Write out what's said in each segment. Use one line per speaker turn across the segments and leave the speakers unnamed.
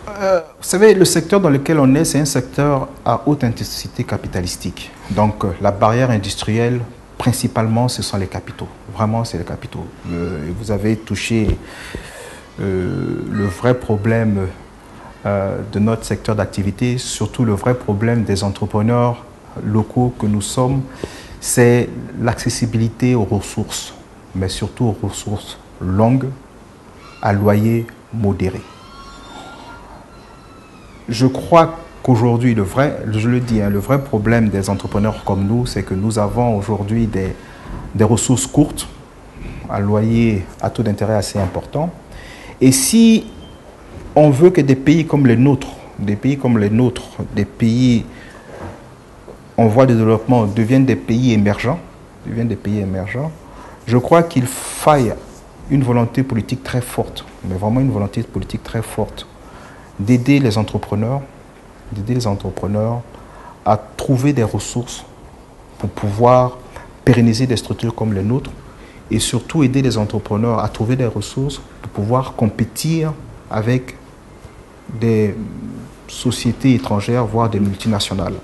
Vous savez, le secteur dans lequel on est, c'est un secteur à haute intensité capitalistique. Donc, la barrière industrielle, principalement, ce sont les capitaux. Vraiment, c'est les capitaux. Vous avez touché le vrai problème de notre secteur d'activité, surtout le vrai problème des entrepreneurs locaux que nous sommes, c'est l'accessibilité aux ressources, mais surtout aux ressources longues, à loyer modéré. Je crois qu'aujourd'hui, je le dis, le vrai problème des entrepreneurs comme nous, c'est que nous avons aujourd'hui des ressources courtes, à loyer à taux d'intérêt assez important. Et si on veut que des pays comme les nôtres, des pays en voie de développement deviennent des pays émergents, je crois qu'il faille une volonté politique très forte, mais vraiment une volonté politique très forte, d'aider les entrepreneurs à trouver des ressources pour pouvoir pérenniser des structures comme les nôtres et surtout aider les entrepreneurs à trouver des ressources pour pouvoir compétir avec des sociétés étrangères, voire des multinationales.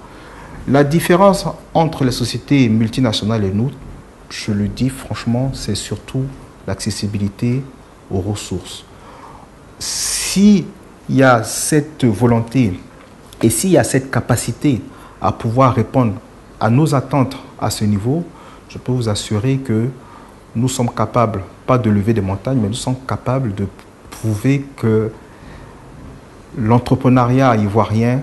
La différence entre les sociétés multinationales et nous, je le dis franchement, c'est surtout l'accessibilité aux ressources. S'il y a cette volonté et s'il y a cette capacité à pouvoir répondre à nos attentes à ce niveau, je peux vous assurer que nous sommes capables, pas de lever des montagnes, mais nous sommes capables de prouver que l'entrepreneuriat ivoirien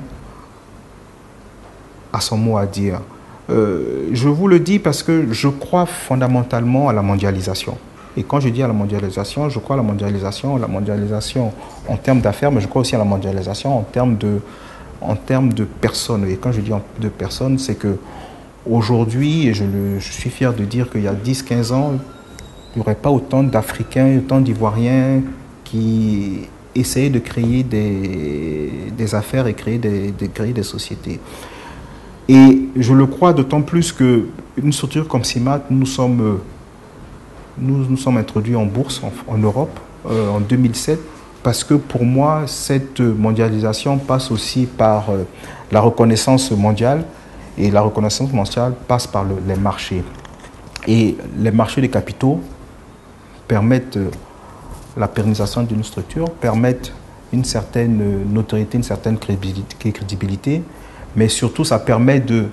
a son mot à dire. Je vous le dis parce que je crois fondamentalement à la mondialisation. Et quand je dis à la mondialisation, je crois à la mondialisation en termes d'affaires, mais je crois aussi à la mondialisation en termes de personnes. Et quand je dis de personnes, c'est que aujourd'hui, et je suis fier de dire qu'il y a 10-15 ans, il n'y aurait pas autant d'Africains, autant d'Ivoiriens qui essayaient de créer des affaires et créer des sociétés. Et je le crois d'autant plus qu'une structure comme CIMAT, nous sommes introduits en bourse en Europe en 2007 parce que pour moi, cette mondialisation passe aussi par la reconnaissance mondiale et la reconnaissance mondiale passe par les marchés. Et les marchés des capitaux permettent la pérennisation d'une structure, permettent une certaine notoriété, une certaine crédibilité, mais surtout ça permet de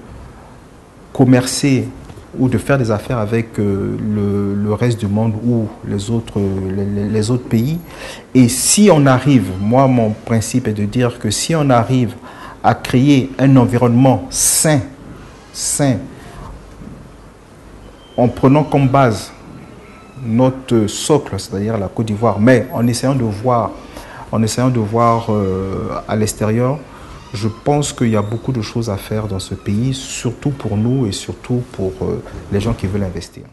commercer ou de faire des affaires avec le reste du monde ou les autres pays. Et si on arrive, moi mon principe est de dire que si on arrive à créer un environnement sain, en prenant comme base notre socle, c'est-à-dire la Côte d'Ivoire, mais en essayant de voir à l'extérieur, je pense qu'il y a beaucoup de choses à faire dans ce pays, surtout pour nous et surtout pour les gens qui veulent investir.